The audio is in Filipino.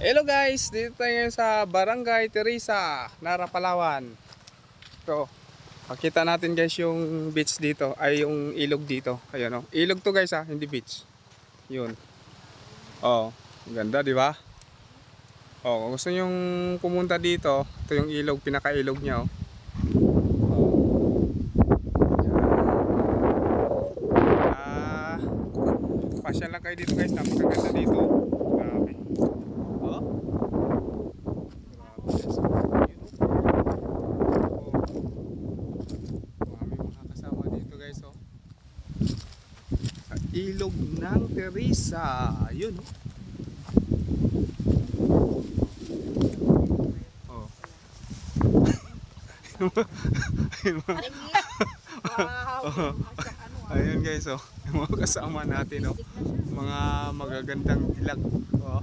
Hello guys, dito tayo ngayon sa Barangay Teresa, Nara, Palawan. Ito, pakita natin guys yung beach dito, ay yung ilog dito. Ayun oh. Ilog to guys hindi beach. Yun. Oh, ganda di ba? Oh, kung gusto nyong pumunta dito, ito yung ilog, pinaka-ilog niya oh. Pasyal lang kayo dito guys, napakaganda dito. Grabe. Oh. Grabe guys. Marami mga kasama dito guys oh. Sa ilog ng Teresa. Yun oh. Oh. Ayun guys oh. Yung mga kasama natin oh. Mga magagandang dilag oh.